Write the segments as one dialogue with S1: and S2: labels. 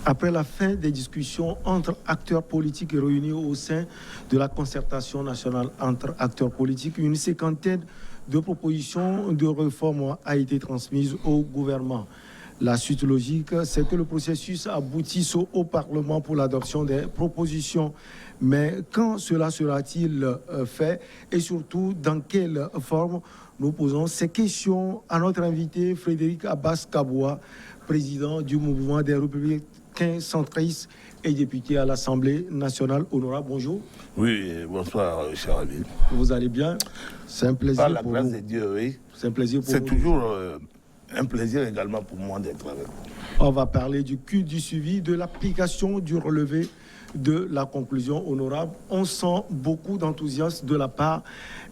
S1: Après la fin des discussions entre acteurs politiques réunis au sein de la concertation nationale entre acteurs politiques, une cinquantaine de propositions de réforme a été transmise au gouvernement. La suite logique, c'est que le processus aboutisse au Parlement pour l'adoption des propositions. Mais quand cela sera-t-il fait et surtout dans quelle forme? Nous posons ces questions à notre invité Frédéric Abbas-Kaboua, président du mouvement des Républicains centristes et député à l'Assemblée nationale. Honorable, bonjour.
S2: Oui, bonsoir, cher ami.
S1: Vous allez bien? C'est un plaisir
S2: Par la
S1: pour
S2: grâce
S1: nous.
S2: de Dieu, oui.
S1: C'est un plaisir pour nous.
S2: C'est toujours un plaisir également pour moi d'être avec vous.
S1: On va parler du culte du suivi, de l'application du relevé de la conclusion honorable. On sent beaucoup d'enthousiasme de la part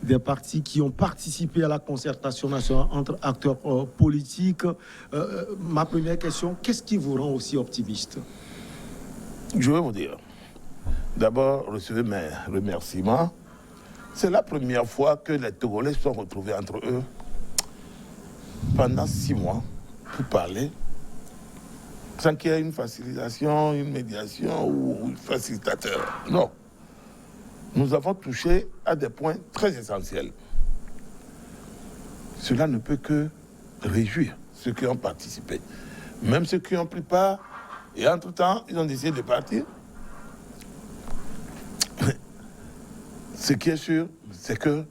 S1: des partis qui ont participé à la concertation nationale entre acteurs politiques. Ma première question, qu'est-ce qui vous rend aussi optimiste?
S2: Je vais vous dire. D'abord, recevez mes remerciements. C'est la première fois que les Togolais sont retrouvés entre eux pendant 6 mois pour parler, sans qu'il y ait une facilitation, une médiation ou un facilitateur. Non. Nous avons touché à des points très essentiels. Cela ne peut que réjouir ceux qui ont participé. Même ceux qui ont pris part, et entre-temps, ils ont décidé de partir. Ce qui est sûr, c'est que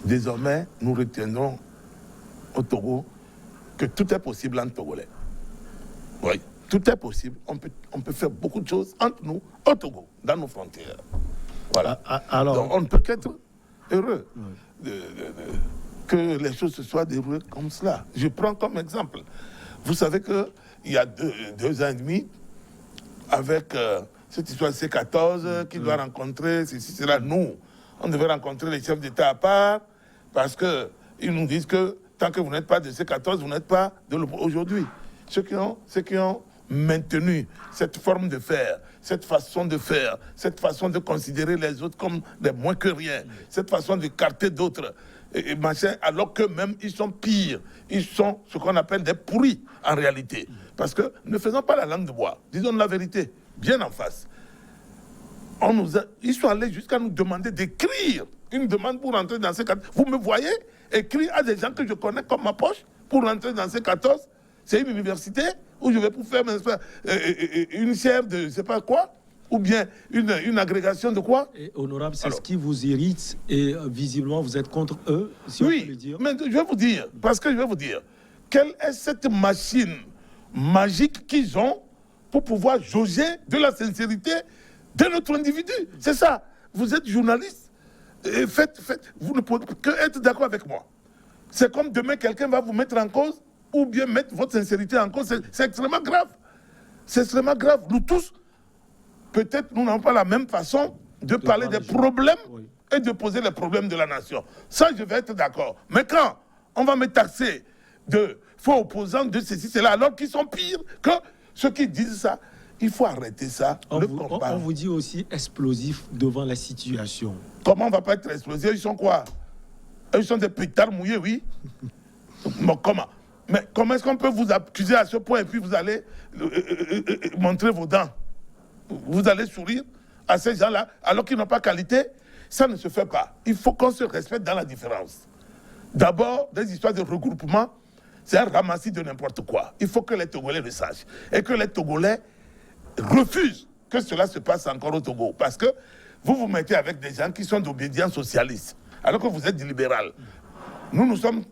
S2: désormais, nous retiendrons au Togo que tout est possible en Togolais. Oui, tout est possible. On peut faire beaucoup de choses entre nous, au Togo, dans nos frontières. Voilà.
S1: Alors,
S2: donc, on ne peut qu'être heureux que les choses se soient déroulées comme cela. Je prends comme exemple. Vous savez qu'il y a 2 ans et demi, avec cette histoire de C14 qui doit rencontrer, c'est là, nous, on devait rencontrer les chefs d'État à part, parce qu'ils nous disent que tant que vous n'êtes pas de C14, vous n'êtes pas de aujourd'hui. Ceux qui ont maintenu cette forme de faire, cette façon de faire, cette façon de considérer les autres comme des moins que rien, cette façon d'écarter d'autres, et machin, alors qu'eux-mêmes, ils sont pires. Ils sont ce qu'on appelle des pourris, en réalité. Parce que ne faisons pas la langue de bois. Disons la vérité, bien en face. Ils sont allés jusqu'à nous demander d'écrire une demande pour rentrer dans ces 14. Vous me voyez écrire à des gens que je connais comme ma poche pour rentrer dans ces 14. C'est une université où je vais pour faire une chaire de je ne sais pas quoi, ou bien une agrégation de quoi.
S1: Et honorable, c'est ce qui vous irrite et visiblement vous êtes contre eux, si
S2: oui,
S1: on peut le dire.
S2: Mais je vais vous dire, quelle est cette machine magique qu'ils ont pour pouvoir jauger de la sincérité de notre individu. C'est ça. Vous êtes journaliste, et vous ne pouvez que être d'accord avec moi. C'est comme demain, quelqu'un va vous mettre en cause ou bien mettre votre sincérité en cause. C'est extrêmement grave. C'est extrêmement grave. Nous tous, peut-être, nous n'avons pas la même façon de parler des problèmes et de poser les problèmes de la nation. Ça, je vais être d'accord. Mais quand on va me taxer de faux opposants, de ceci, cela, alors qu'ils sont pires que ceux qui disent ça, il faut arrêter ça.
S1: On vous dit aussi explosif devant la situation.
S2: Comment on ne va pas être explosif? Ils sont quoi? Ils sont des pétards mouillés, oui. Bon, comment? Mais comment est-ce qu'on peut vous accuser à ce point et puis vous allez montrer vos dents? Vous allez sourire à ces gens-là alors qu'ils n'ont pas qualité? Ça ne se fait pas. Il faut qu'on se respecte dans la différence. D'abord, des histoires de regroupement, c'est un ramassis de n'importe quoi. Il faut que les Togolais le sachent. Et que les Togolais refusent que cela se passe encore au Togo. Parce que vous vous mettez avec des gens qui sont d'obédience socialiste, alors que vous êtes du libéral. Nous sommes...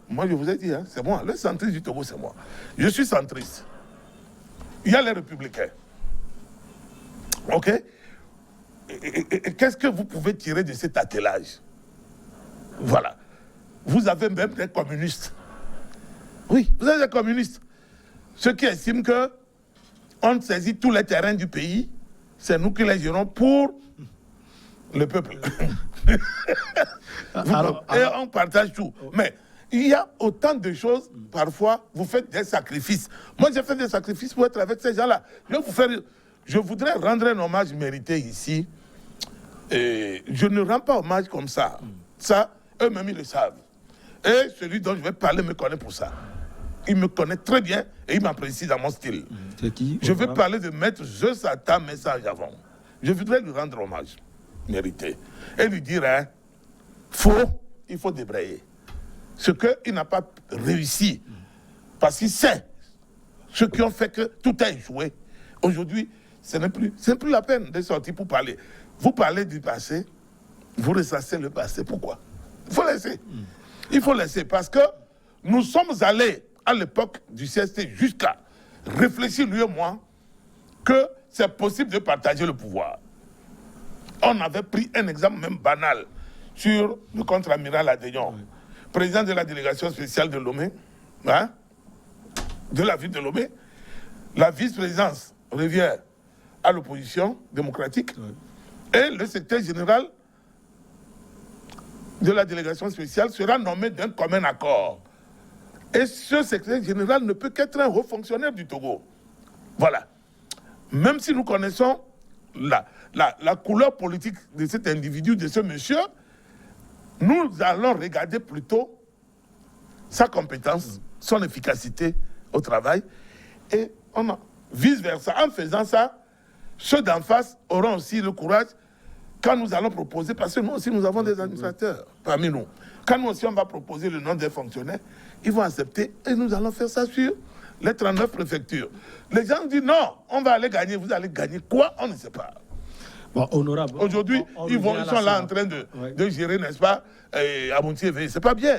S2: Moi, je vous ai dit, hein, c'est moi. Le centriste du Togo, c'est moi. Je suis centriste. Il y a les républicains. OK? Et qu'est-ce que vous pouvez tirer de cet attelage? Voilà. Vous avez même des communistes. Oui, vous avez des communistes. Ceux qui estiment que on saisit tous les terrains du pays, c'est nous qui les gérons pour le peuple. Et on partage tout. Mais il y a autant de choses, parfois, vous faites des sacrifices. Moi, j'ai fait des sacrifices pour être avec ces gens-là. Je voudrais rendre un hommage mérité ici. Et je ne rends pas hommage comme ça. Ça, eux-mêmes, ils le savent. Et celui dont je vais parler me connaît pour ça. Il me connaît très bien et il m'apprécie dans mon style.
S1: C'est qui?
S2: Je veux parler de Maître Josata Messa Javon. Je voudrais lui rendre hommage, mérité, et lui dire, hein, il faut débrayer. Ce qu'il n'a pas réussi, parce qu'il sait ceux qui ont fait que tout a échoué. Aujourd'hui, ce n'est plus la peine de sortir pour parler. Vous parlez du passé, vous ressassez le passé. Pourquoi? Il faut laisser. Il faut laisser parce que nous sommes allés à l'époque du CST jusqu'à réfléchir, lui et moi, que c'est possible de partager le pouvoir. On avait pris un exemple même banal sur le contre-amiral Adéon, président de la délégation spéciale de Lomé, hein, de la ville de Lomé. La vice-présidence revient à l'opposition démocratique et le secrétaire général de la délégation spéciale sera nommé d'un commun accord. Et ce secrétaire général ne peut qu'être un haut fonctionnaire du Togo. Voilà. Même si nous connaissons la couleur politique de cet individu, de ce monsieur, nous allons regarder plutôt sa compétence, son efficacité au travail, et on a vice-versa. En faisant ça, ceux d'en face auront aussi le courage quand nous allons proposer, parce que nous aussi nous avons des administrateurs parmi nous. Quand nous aussi on va proposer le nom des fonctionnaires, ils vont accepter et nous allons faire ça sur les 39 préfectures. Les gens disent non, on va aller gagner, vous allez gagner quoi? On ne sait pas.
S1: Bon, honorable.
S2: Aujourd'hui, ils sont là en train de gérer, n'est-ce pas, à Montier. C'est pas bien.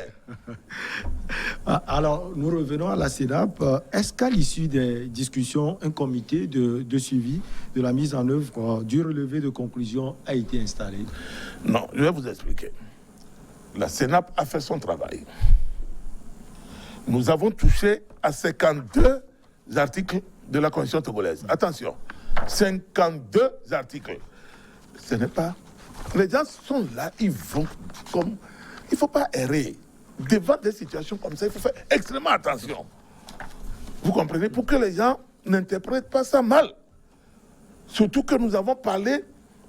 S1: Alors, nous revenons à la CENAP. Est-ce qu'à l'issue des discussions, un comité de suivi de la mise en œuvre du relevé de conclusion a été installé?
S2: Non, je vais vous expliquer. La CENAP a fait son travail. Nous avons touché à 52 articles de la Constitution togolaise. Attention, 52 articles. Ce n'est pas... Les gens sont là, ils vont comme... Il ne faut pas errer. Devant des situations comme ça, il faut faire extrêmement attention. Vous comprenez? Pour que les gens n'interprètent pas ça mal. Surtout que nous avons parlé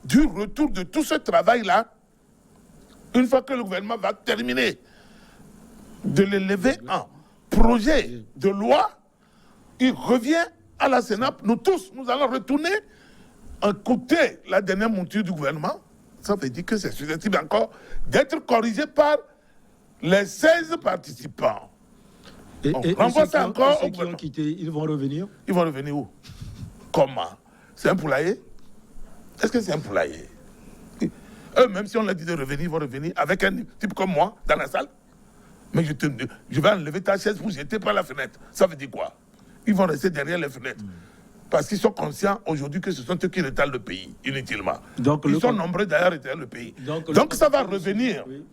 S2: du retour de tout ce travail-là, une fois que le gouvernement va terminer de l'élever en projet de loi, il revient à la CENAP. Nous tous, nous allons retourner écouter la dernière monture du gouvernement. Ça veut dire que c'est susceptible encore d'être corrigé par les 16 participants. On renvoie ça encore
S1: ceux qui ont quitté, ils vont revenir?
S2: Ils vont revenir où? Comment? C'est un poulailler? Est-ce que c'est un poulailler? Eux, même si on leur dit de revenir, ils vont revenir avec un type comme moi dans la salle. Mais je vais enlever ta chaise pour jeter par la fenêtre. Ça veut dire quoi? Ils vont rester derrière les fenêtres. Parce qu'ils sont conscients aujourd'hui que ce sont eux qui rétalent le pays, inutilement. Ils sont nombreux d'ailleurs à rétaler le pays. Donc ça va revenir. Oui.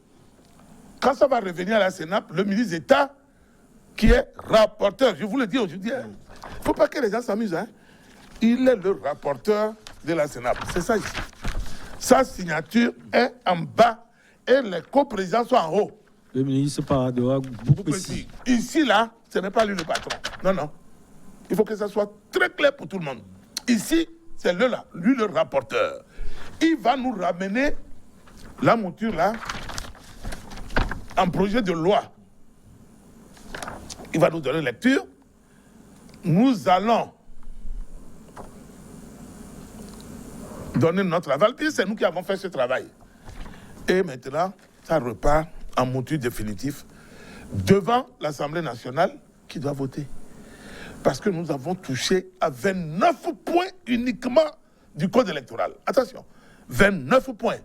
S2: Quand ça va revenir à la CENAP, le ministre d'État, qui est rapporteur, je vous le dis aujourd'hui, il ne faut pas que les gens s'amusent. Hein. Il est le rapporteur de la CENAP. C'est ça ici. Sa signature est en bas et les coprésidents sont en haut.
S1: Le ministre part de beaucoup
S2: précis. Ici, là, ce n'est pas lui le patron. Non, non. Il faut que ça soit très clair pour tout le monde. Ici, c'est lui le rapporteur. Il va nous ramener la mouture là en projet de loi. Il va nous donner lecture. Nous allons donner notre aval. Puis c'est nous qui avons fait ce travail. Et maintenant, ça repart en mouture définitif devant l'Assemblée nationale qui doit voter. Parce que nous avons touché à 29 points uniquement du code électoral. Attention, 29 points.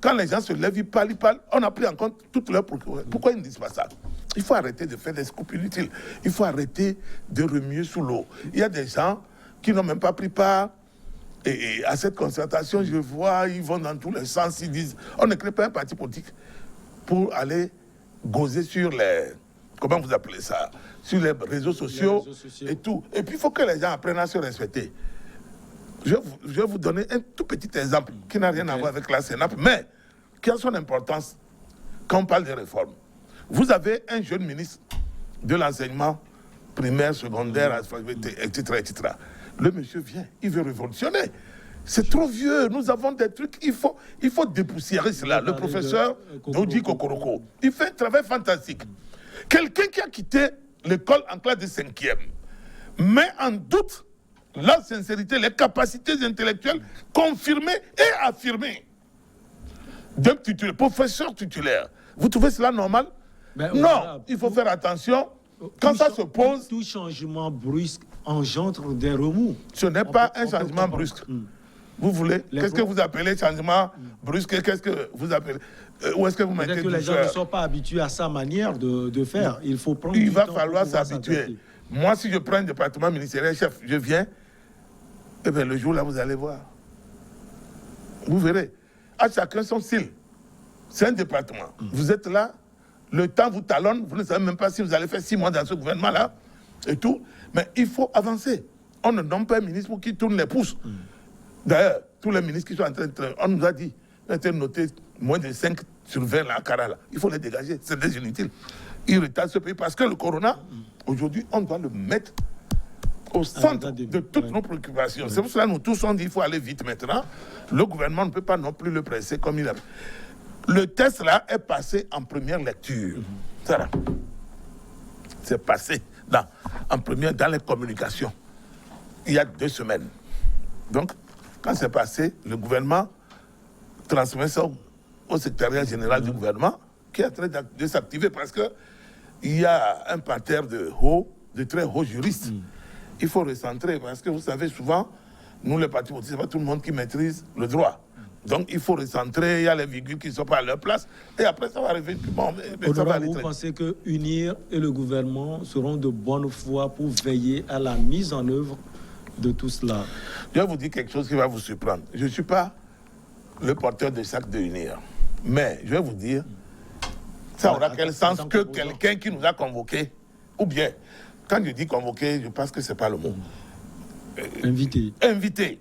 S2: Quand les gens se lèvent, ils parlent, on a pris en compte toutes leurs procurations. Pourquoi ils ne disent pas ça? Il faut arrêter de faire des scoops inutiles. Il faut arrêter de remuer sous l'eau. Il y a des gens qui n'ont même pas pris part et à cette concertation. Je vois, ils vont dans tous les sens. Ils disent, on ne crée pas un parti politique pour aller gauzer sur les... Comment vous appelez ça? Sur les réseaux sociaux et tout. Et puis, il faut que les gens apprennent à se respecter. Je vais vous donner un tout petit exemple qui n'a rien à voir avec la CENAP, mais qui a son importance quand on parle de réformes. Vous avez un jeune ministre de l'enseignement primaire, secondaire, etc., etc. Le monsieur vient, il veut révolutionner. C'est trop vieux, nous avons des trucs, il faut dépoussiérer cela. Le professeur Dodi Kokoroko, il fait un travail fantastique. Quelqu'un qui a quitté l'école en classe de 5e met en doute la sincérité, les capacités intellectuelles confirmées et affirmées d'un titulaire, professeur titulaire. Vous trouvez cela normal?
S1: Ben,
S2: Non,
S1: voilà,
S2: il faut faire attention. Quand ça se pose,
S1: tout changement brusque engendre des remous.
S2: ce n'est pas un changement brusque. Vous voulez? Qu'est-ce que vous appelez changement brusque? Qu'est-ce que vous appelez? Où est-ce que vous mettez
S1: Peut-être que les gens ne sont pas habitués à sa manière de faire. Il faut prendre
S2: Il
S1: du
S2: va
S1: temps
S2: falloir
S1: pour pouvoir
S2: s'habituer.
S1: s'adapter.
S2: Moi, si je prends un département ministériel, chef, je viens, eh bien, le jour là, vous allez voir. Vous verrez. À chacun son style. C'est un département. Vous êtes là, le temps vous talonne, vous ne savez même pas si vous allez faire 6 mois dans ce gouvernement-là, et tout. Mais il faut avancer. On ne donne pas un ministre pour qui tourne les pouces. D'ailleurs, tous les ministres qui sont en train de... On nous a dit, on a été noté moins de 5 sur 20 là, à Cara, là. Il faut les dégager, c'est des inutiles. Ils retardent ce pays parce que le corona, aujourd'hui, on doit le mettre au centre de toutes nos préoccupations. C'est pour cela que nous tous on dit qu'il faut aller vite maintenant. Le gouvernement ne peut pas non plus le presser comme il a... Le test là est passé en première lecture. Ça là. C'est passé en première dans les communications. Il y a 2 semaines. Donc, quand c'est passé, le gouvernement transmet ça au secrétariat général du gouvernement qui est en train de s'activer parce qu'il y a un parterre de très hauts juristes. Il faut recentrer parce que vous savez, souvent, nous les partis politiques, ce n'est pas tout le monde qui maîtrise le droit. Donc il faut recentrer, il y a les virgules qui ne sont pas à leur place, et après ça va arriver. Bon, ça va aller
S1: vous
S2: très...
S1: pensez que UNIR et le gouvernement seront de bonne foi pour veiller à la mise en œuvre de tout cela?
S2: Je vais vous dire quelque chose qui va vous surprendre. Je ne suis pas le porteur de sac de UNIR, mais je vais vous dire, ça aura quel sens que quelqu'un qui nous a convoqués, ou bien, quand je dis convoqué, je pense que ce n'est pas le mot.
S1: Invité.
S2: Invité.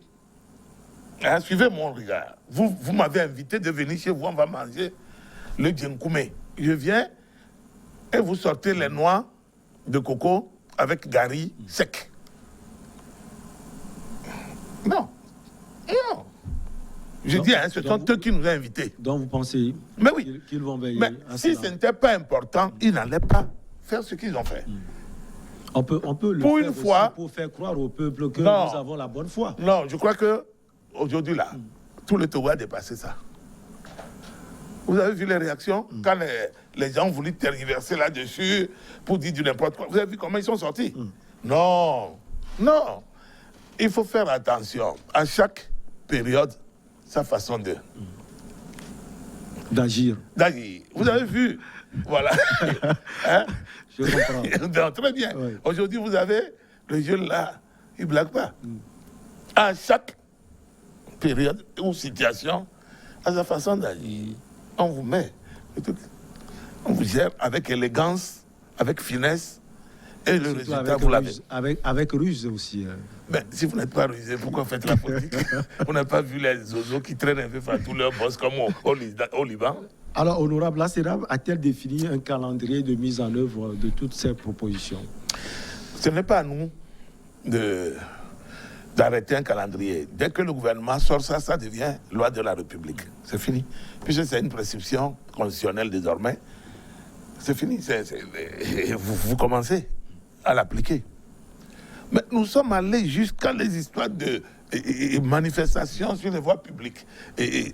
S2: Hein, suivez mon regard. Vous m'avez invité de venir chez vous, on va manger le djenkoumé. Je viens et vous sortez les noix de coco avec gari sec. Non. Non. Je dis, hein, ce sont eux qui nous ont invités.
S1: Donc vous pensez qu'ils vont veiller à
S2: si
S1: cela?
S2: ce n'était pas important, ils n'allaient pas faire ce qu'ils ont fait.
S1: On peut le
S2: pour
S1: faire
S2: une
S1: aussi
S2: fois,
S1: pour faire croire au peuple que
S2: non,
S1: nous avons la bonne foi.
S2: Non, je crois que aujourd'hui là, tout le Togo a dépassé ça. Vous avez vu les réactions quand les gens ont voulu tergiverser là-dessus pour dire du n'importe quoi. Vous avez vu comment ils sont sortis? Non, non. Il faut faire attention. À chaque période, sa façon
S1: d'agir.
S2: Vous avez vu? Voilà. Hein?
S1: Je comprends.
S2: Non, très bien.
S1: Oui.
S2: Aujourd'hui, vous avez le jeune là, il ne blague pas. À chaque période ou situation, à sa façon d'agir, on vous met, on vous gère avec élégance, avec finesse, et le résultat, vous l'avez.
S1: Avec ruse aussi.
S2: Mais si vous n'êtes pas rusé, pourquoi faites la politique? Vous n'avez pas vu les oiseaux qui traînent un peu partout leur boss comme au Liban?
S1: Alors, honorable, la CEDAW a-t-elle défini un calendrier de mise en œuvre de toutes ces propositions?
S2: Ce n'est pas à nous d'arrêter un calendrier. Dès que le gouvernement sort ça, ça devient loi de la République. C'est fini. Puisque c'est une prescription constitutionnelle désormais, c'est fini. Vous commencez à l'appliquer. Mais nous sommes allés jusqu'à les histoires de manifestations sur les voies publiques. Et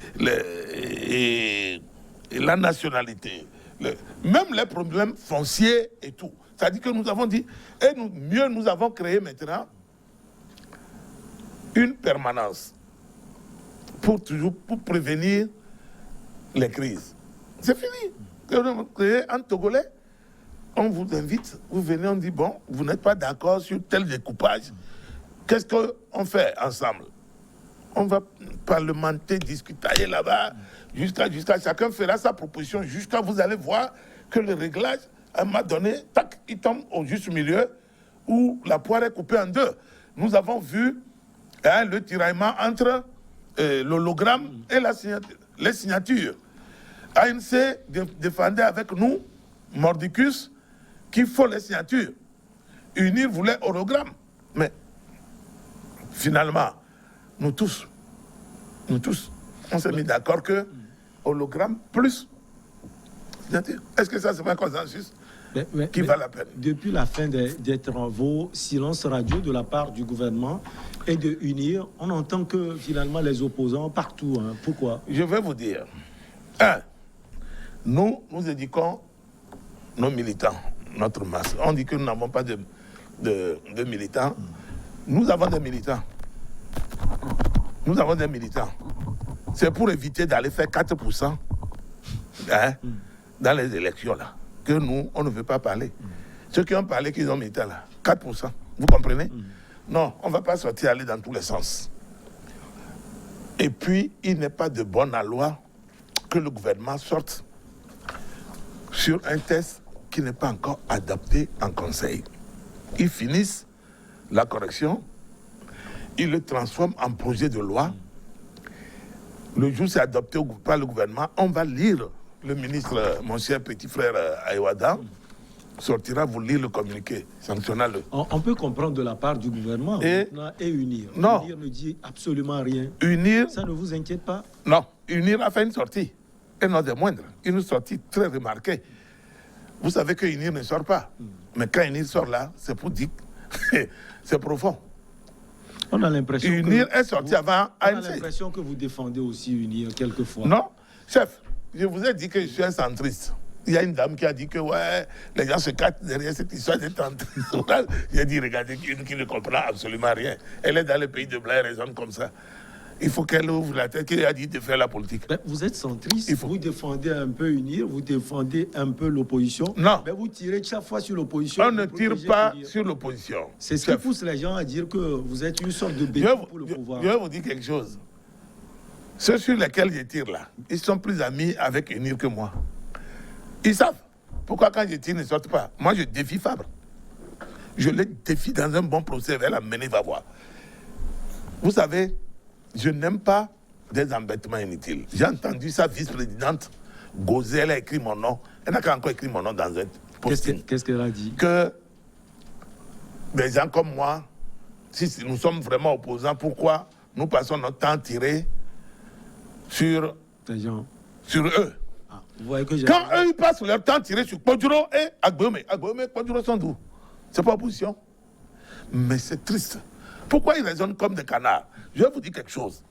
S2: la nationalité. Même les problèmes fonciers et tout. C'est-à-dire que nous avons dit, et nous avons créé maintenant une permanence pour prévenir les crises. C'est fini. Nous avons créé un Togolais. On vous invite, vous venez, on dit, bon, vous n'êtes pas d'accord sur tel découpage. Qu'est-ce qu'on fait ensemble? On va parlementer, discuter là-bas, jusqu'à chacun fera sa proposition, jusqu'à vous allez voir que le réglage, à un moment donné, tac, il tombe au juste milieu, où la poire est coupée en deux. Nous avons vu le tiraillement entre l'hologramme et les signatures. ANC défendait avec nous, Mordicus, qu'il faut les signatures. UNIR voulait hologramme. Mais finalement, nous tous, on s'est mis d'accord que hologramme plus signature. Est-ce que ça, c'est pas un consensus? qui valent la peine.
S1: Depuis la fin des travaux, silence radio de la part du gouvernement et de UNIR, on entend que finalement les opposants partout. Hein. Pourquoi?
S2: Je vais vous dire. Nous éduquons nos militants, notre masse. On dit que nous n'avons pas de militants. Nous avons des militants. Nous avons des militants. C'est pour éviter d'aller faire 4% dans les élections là, que nous, on ne veut pas parler. Ceux qui ont parlé qu'ils ont milité là, 4%. Vous comprenez? Non, on ne va pas sortir aller dans tous les sens. Et puis, il n'est pas de bonne loi que le gouvernement sorte sur un test qui n'est pas encore adapté en conseil. Ils finissent la correction, ils le transforment en projet de loi. Le jour où c'est adopté par le gouvernement, on va lire, le ministre, mon cher petit frère Aïwada, sortira vous lire le communiqué, sanctionnant le...
S1: On peut comprendre de la part du gouvernement et UNIR.
S2: Non.
S1: UNIR ne dit absolument rien.
S2: UNIR...
S1: Ça ne vous inquiète pas?
S2: Non. UNIR a fait une sortie, et non des moindres, une sortie très remarquée. Vous savez que UNIR ne sort pas. Mais quand UNIR sort là, c'est pour dire que c'est profond.
S1: On a l'impression
S2: UNIR est sorti avant ANC.
S1: On a l'impression que vous défendez aussi UNIR quelquefois.
S2: Non. Chef, je vous ai dit que je suis un centriste. Il y a une dame qui a dit que ouais, les gens se cachent derrière cette histoire de centriste. J'ai dit, regardez, une qui ne comprend absolument rien. Elle est dans le pays de Blair, raisonne comme ça. Il faut qu'elle ouvre la tête, qu'elle a dit de faire la politique.
S1: Mais vous êtes centriste, vous défendez un peu UNIR, vous défendez un peu l'opposition.
S2: Non.
S1: Mais vous tirez chaque fois sur l'opposition.
S2: On ne tire pas sur l'opposition.
S1: C'est ce qui pousse les gens à dire que vous êtes une sorte de béton pour le pouvoir.
S2: Je vais vous dire quelque chose. Ceux sur lesquels je tire là, ils sont plus amis avec UNIR que moi. Ils savent. Pourquoi quand je tire, ils ne sortent pas? Moi, je défie Fabre. Je les défie dans un bon procès. Elle a mené, va voir. Vous savez, je n'aime pas des embêtements inutiles. J'ai entendu sa vice-présidente Gozé, elle a écrit mon nom. Elle n'a qu'à encore écrit mon nom dans un posting.
S1: Qu'est-ce qu'elle a dit?
S2: Que des gens comme moi, si nous sommes vraiment opposants, pourquoi nous passons notre temps tiré sur eux?
S1: Ah, vous voyez que
S2: quand eux, ils passent leur temps tiré sur Kodjuro et Agbome. Agbome et Kodjuro sont d'où? C'est pas opposition. Mais c'est triste. Pourquoi ils raisonnent comme des canards? Je vais vous dire quelque chose.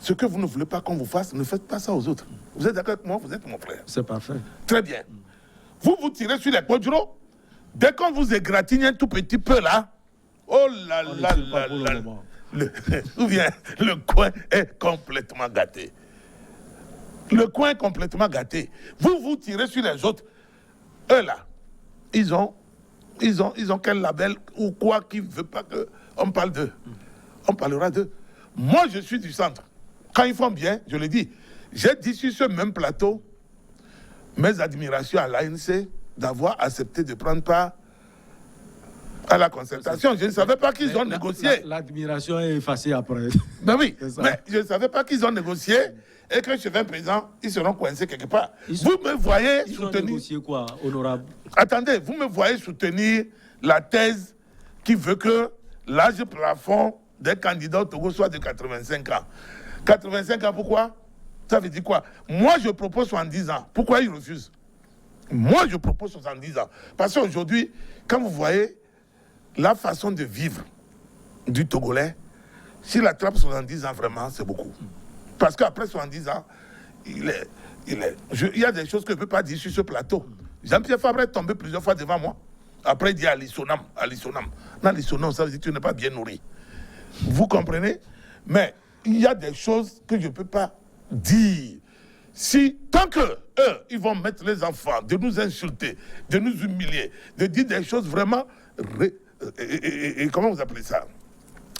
S2: Ce que vous ne voulez pas qu'on vous fasse, ne faites pas ça aux autres. Vous êtes d'accord avec moi? Vous êtes mon frère.
S1: C'est parfait.
S2: Très bien. Vous tirez sur les Kodjuro. Dès qu'on vous égratigne un tout petit peu là, oh là là là là. Ou bien le coin est complètement gâté. Le coin est complètement gâté. Vous tirez sur les autres. Eux là, ils ont quel label ou quoi qui ne veut pas qu'on parle d'eux. On parlera d'eux. Moi, je suis du centre. Quand ils font bien, je le dis. J'ai dit sur ce même plateau mes admirations à l'ANC d'avoir accepté de prendre part à la concertation. Je ne savais pas qu'ils ont négocié.
S1: L'admiration est effacée après.
S2: Ben oui, mais je ne savais pas qu'ils ont négocié et que chez 20 présents, ils seront coincés quelque part. Vous me voyez
S1: ils
S2: soutenir...
S1: ont négocié quoi, honorable?
S2: Attendez, vous me voyez soutenir la thèse qui veut que l'âge plafond des candidats au Togo soit de 85 ans. 85 ans, pourquoi? Ça veut dire quoi? Moi, je propose 70 ans. Pourquoi ils refusent? Moi, je propose 70 ans. Parce qu'aujourd'hui, quand vous voyez la façon de vivre du Togolais, s'il attrape 70 ans, vraiment, c'est beaucoup. Parce qu'après 70 ans, il y a des choses que je ne peux pas dire sur ce plateau. Jean-Pierre Fabre est tombé plusieurs fois devant moi. Après, il dit Alisonam. Non, Alisonam, ça veut dire que tu n'es pas bien nourri. Vous comprenez? Mais il y a des choses que je ne peux pas dire. Tant que eux, ils vont mettre les enfants, de nous insulter, de nous humilier, de dire des choses vraiment... comment vous appelez ça?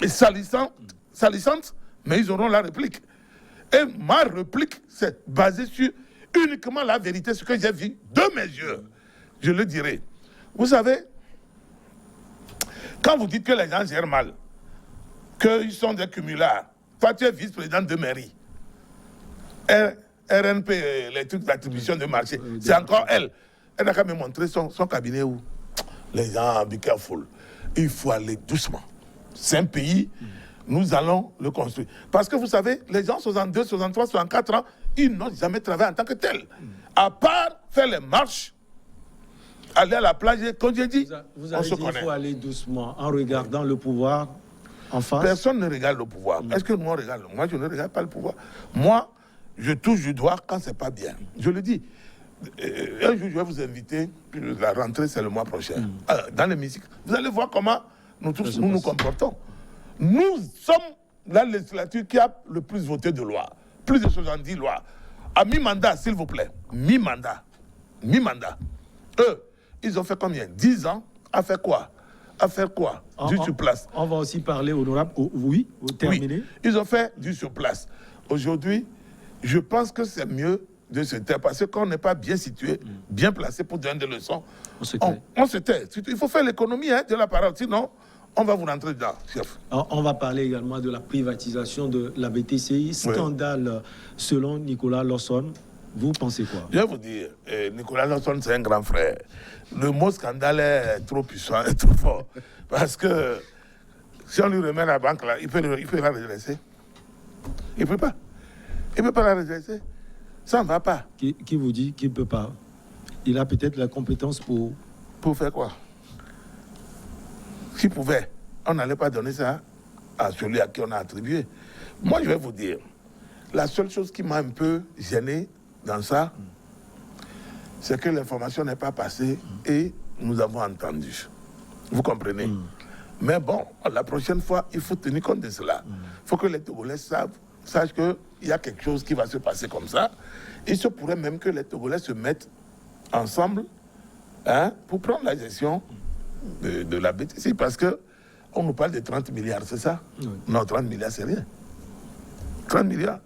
S2: Salissantes, mais ils auront la réplique. Et ma réplique, c'est basée sur uniquement la vérité, ce que j'ai vu de mes yeux. Je le dirai. Vous savez, quand vous dites que les gens gèrent mal, qu'ils sont des cumulards, toi tu es vice-président de mairie, RNP, les trucs d'attribution de marché, c'est encore elle. Elle n'a qu'à me montrer son cabinet où les gens, be careful. Il faut aller doucement. C'est un pays, nous allons le construire. Parce que vous savez, les gens 62, 63, 64 ans, ils n'ont jamais travaillé en tant que tels. À part faire les marches aller à la plage, et comme j'ai dit,
S1: Vous
S2: on
S1: avez
S2: se
S1: dit qu'il
S2: connaît.
S1: faut aller doucement en regardant le pouvoir en face.
S2: Personne ne regarde le pouvoir. Est-ce que moi, on regarde? Moi, je ne regarde pas le pouvoir. Moi, je touche du doigt quand c'est pas bien. Je le dis. Un jour, je vais vous inviter. La rentrée, c'est le mois prochain. Dans l'hémicycle. Vous allez voir comment nous tous nous comportons. Nous sommes la législature qui a le plus voté de lois. Plus de 70 lois. À mi-mandat, s'il vous plaît. Mi-mandat. Mi-mandat. Eux, ils ont fait combien? 10 ans. À faire quoi? À faire quoi? Du sur place.
S1: On va aussi parler, honorable. Oui, terminé.
S2: Oui, ils ont fait du sur place. Aujourd'hui, je pense que c'est mieux de se taire parce qu'on n'est pas bien situé, bien placé pour donner des leçons. On se tait. Il faut faire l'économie de la parole, sinon on va vous rentrer dedans, chef.
S1: On va parler également de la privatisation de la BTCI. Scandale selon Nicolas Lawson. Vous pensez quoi?
S2: Je vais vous dire, Nicolas Lawson, c'est un grand frère. Le mot scandale est trop puissant, est trop fort. Parce que si on lui remet la banque là, il peut la redresser. Il ne peut pas. Il ne peut pas la redresser. Ça ne va pas.
S1: Qui vous dit qu'il ne peut pas? Il a peut-être la compétence pour...
S2: Pour faire quoi? S'il pouvait, on n'allait pas donner ça à celui à qui on a attribué. Moi, je vais vous dire, la seule chose qui m'a un peu gêné dans ça, c'est que l'information n'est pas passée et nous avons entendu. Vous comprenez? Mais bon, la prochaine fois, il faut tenir compte de cela. Il faut que les Togolais sachent qu'il y a quelque chose qui va se passer comme ça. Il se pourrait même que les Togolais se mettent ensemble pour prendre la gestion de la BTC. Parce qu'on nous parle de 30 milliards, c'est ça? Non, 30 milliards, c'est rien. 30 milliards.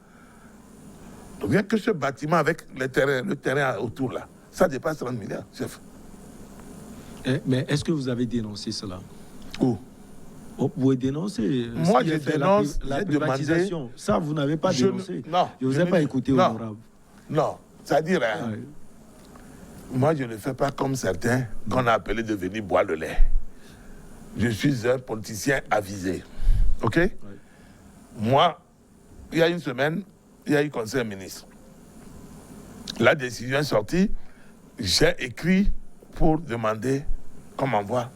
S2: Donc, rien que ce bâtiment avec le terrain autour là, ça dépasse 30 milliards, chef.
S1: Mais est-ce que vous avez dénoncé cela?
S2: Où?
S1: Vous pouvez dénoncer.
S2: Moi, je dénonce
S1: la privatisation.
S2: demandé...
S1: Ça, vous n'avez pas dénoncé.
S2: Non.
S1: Je ne vous ai pas écouté, honorable.
S2: Non. C'est-à-dire, moi, je ne fais pas comme certains qu'on a appelé de venir boire le lait. Je suis un politicien avisé. OK? Moi, il y a une semaine, il y a eu conseil ministre. La décision est sortie. J'ai écrit pour demander qu'on m'envoie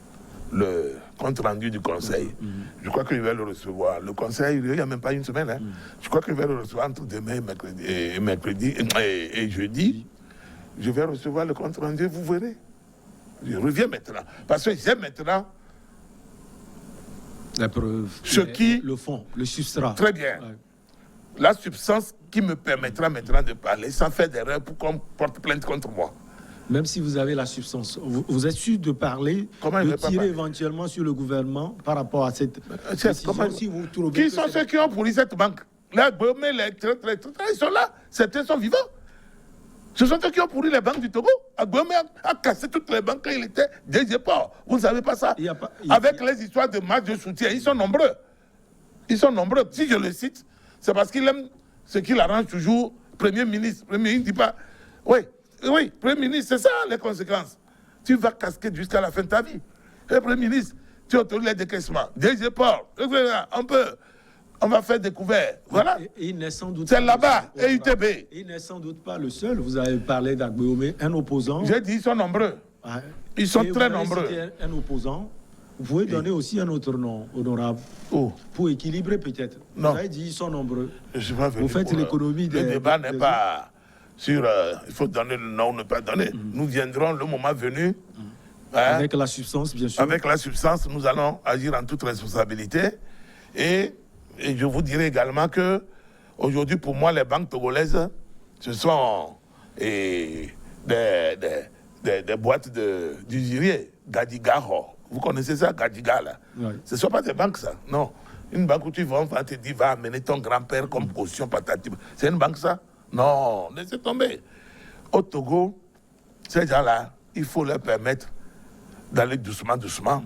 S2: le compte rendu du conseil. Je crois qu'il va le recevoir. Le conseil, il n'y a même pas une semaine. Je crois qu'il va le recevoir entre demain et mercredi et jeudi. Je vais recevoir le compte rendu, vous verrez. Je reviens maintenant. Parce que j'ai maintenant
S1: la preuve, le fond, le substrat.
S2: Très bien. La substance qui me permettra maintenant de parler sans faire d'erreur pour qu'on porte plainte contre moi.
S1: Même si vous avez la substance, vous êtes sûr de parler, de tirer éventuellement sur le gouvernement par rapport à cette décision, si vous trouvez
S2: qui sont ceux qui ont pourri cette banque? Les ils sont là, certains sont vivants. Ce sont eux qui ont pourri les banques du Togo. Agbomé a cassé toutes les banques quand il était DG Port. Vous ne savez pas ça? Avec les histoires de matchs de soutien, ils sont nombreux. Ils sont nombreux. Si je le cite, c'est parce qu'il aime ce qu'il arrange toujours. Premier ministre, il ne dit pas... Oui, Premier ministre, c'est ça les conséquences. Tu vas casquer jusqu'à la fin de ta vie. Et Premier ministre, tu autorises les décaissements. DG Port, on va faire découvert. Voilà. C'est là-bas, et UTB.
S1: Il n'est sans doute pas le seul. Vous avez parlé d'Agbomé, un opposant.
S2: J'ai dit, ils sont nombreux. Ils sont très nombreux.
S1: Un opposant. Vous pouvez donner aussi un autre nom, honorable. Pour équilibrer peut-être.
S2: Non.
S1: Vous avez dit, ils sont nombreux.
S2: Vous
S1: faites l'économie des...
S2: Le débat n'est pas... sur il faut donner le nom ou ne pas donner. Nous viendrons le moment venu.
S1: Avec la substance, bien sûr.
S2: Avec la substance, nous allons agir en toute responsabilité. Et je vous dirai également que aujourd'hui, pour moi, les banques togolaises, ce sont des boîtes d'usuriers, Gadigaho. Vous connaissez ça, Gadiga, là? Ce ne sont pas des banques, ça. Non. Une banque où tu vas, on va te dire, va amener ton grand-père comme caution patati. C'est une banque, ça? Non, laissez tomber. Au Togo, ces gens-là, il faut leur permettre d'aller doucement, doucement.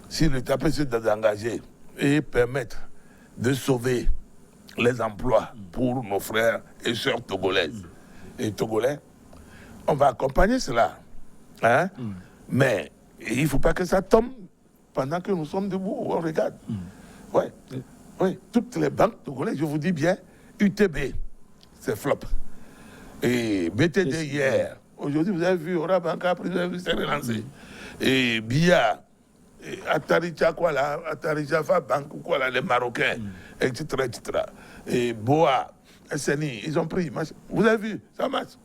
S2: Si l'État peut se désengager et permettre de sauver les emplois pour nos frères et sœurs togolaises et togolais, on va accompagner cela. Mais il ne faut pas que ça tombe pendant que nous sommes debout. On regarde. Oui, toutes les banques togolaises, je vous dis bien, UTB. C'est flop. Et BTD hier, Aujourd'hui, vous avez vu, Orabanka, après, vous avez vu, c'est relancé. Et Bia, Ataricha, quoi là, Ataricha, Bank, quoi là, les Marocains, etc., etc. Et Boa, SNI, ils ont pris. Vous avez vu, ça marche.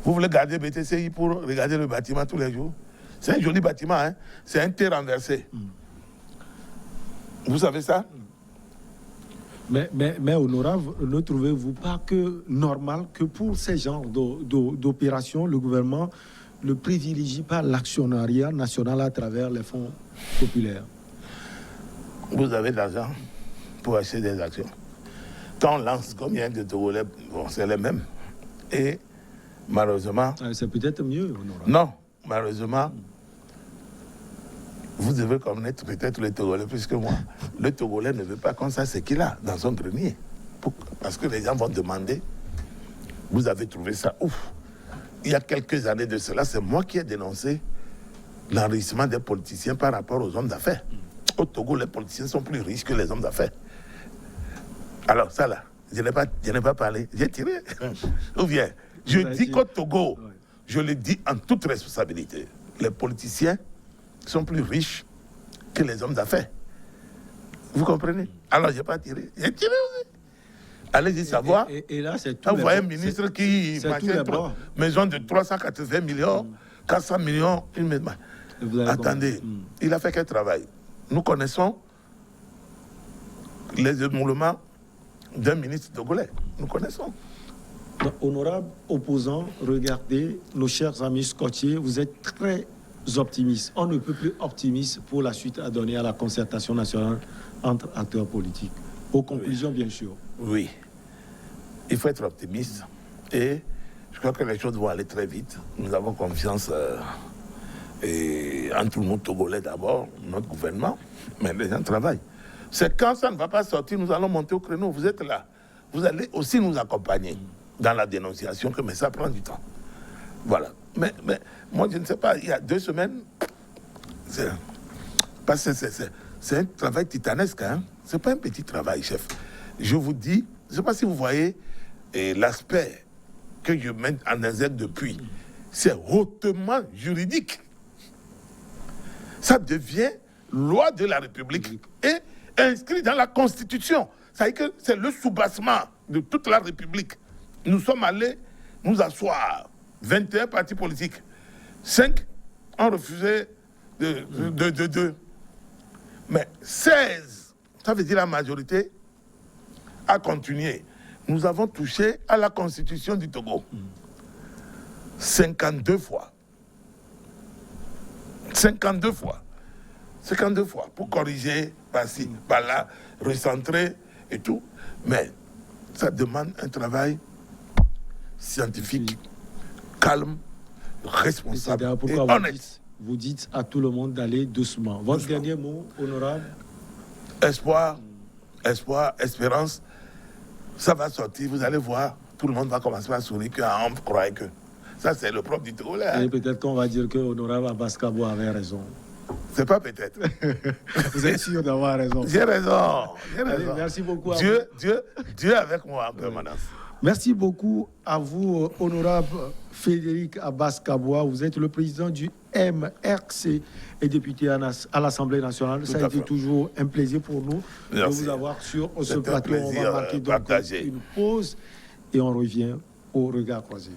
S2: Vous voulez garder BTCI pour regarder le bâtiment tous les jours? C'est un joli bâtiment, hein? C'est un thé renversé. Vous savez ça?
S1: Mais honorable, ne trouvez-vous pas que normal que pour ces genres d'opérations, le gouvernement ne privilégie pas l'actionnariat national à travers les fonds populaires?
S2: Vous avez de l'argent pour acheter des actions. Quand on lance combien de Togolais, bon, c'est les mêmes. Et malheureusement...
S1: C'est peut-être mieux, honorable.
S2: Non, malheureusement, vous devez connaître peut-être le Togolais plus que moi. Le Togolais ne veut pas qu'on sache ce qu'il a dans son grenier. Parce que les gens vont demander, vous avez trouvé ça ouf. Il y a quelques années de cela, c'est moi qui ai dénoncé l'enrichissement des politiciens par rapport aux hommes d'affaires. Au Togo, les politiciens sont plus riches que les hommes d'affaires. Alors ça là, je n'ai pas parlé, j'ai tiré. Ou bien, je dis qu'au Togo, je le dis en toute responsabilité, les politiciens sont plus riches que les hommes d'affaires. Vous comprenez? Alors, je n'ai pas tiré. J'ai tiré aussi. Allez-y savoir.
S1: Et là, c'est tout.
S2: Vous voyez un ministre qui marchait une maison de 380 millions, 400 millions, une maison. Attendez, il a fait quel travail? Nous connaissons les émoluments d'un ministre togolais. Nous connaissons.
S1: Donc, honorable opposant, regardez, nos chers amis scottiers, vous êtes très optimistes. On ne peut plus optimiste pour la suite à donner à la concertation nationale entre acteurs politiques. Aux conclusions, bien sûr.
S2: Oui. Il faut être optimiste. Et je crois que les choses vont aller très vite. Nous avons confiance en tout le monde togolais d'abord, notre gouvernement, mais les gens travaillent. C'est quand ça ne va pas sortir, nous allons monter au créneau. Vous êtes là. Vous allez aussi nous accompagner dans la dénonciation, mais ça prend du temps. Voilà. Mais moi, je ne sais pas, il y a 2 semaines, c'est un travail titanesque. Hein? Ce n'est pas un petit travail, chef. Je vous dis, je ne sais pas si vous voyez l'aspect que je mène en exergue depuis. C'est hautement juridique. Ça devient loi de la République et inscrit dans la Constitution. Ça veut dire que c'est le soubassement de toute la République. Nous sommes allés nous asseoir. 21 partis politiques. 5 ont refusé de. Mais 16, ça veut dire la majorité, a continué. Nous avons touché à la Constitution du Togo. 52 fois. 52 fois. 52 fois. Pour corriger, par-ci, par-là, recentrer et tout. Mais ça demande un travail scientifique, calme, responsable et honnête.
S1: Vous dites à tout le monde d'aller doucement. Votre dernier mot, honorable?
S2: Espoir, espérance, ça va sortir, vous allez voir, tout le monde va commencer à sourire, qu'on croit que. Ça, c'est le propre du Togolais.
S1: Et peut-être qu'on va dire que l'honorable Abbas Kabo avait raison.
S2: C'est pas peut-être.
S1: Vous êtes sûr d'avoir raison.
S2: J'ai raison.
S1: Allez, merci beaucoup.
S2: Dieu avec moi en permanence.
S1: Merci beaucoup à vous, honorable Frédéric Abbas Kaboua. Vous êtes le président du MRC et député à l'Assemblée nationale. Ça a été toujours un plaisir pour nous de vous avoir sur ce plateau. On va marquer donc une pause et on revient au regard croisé.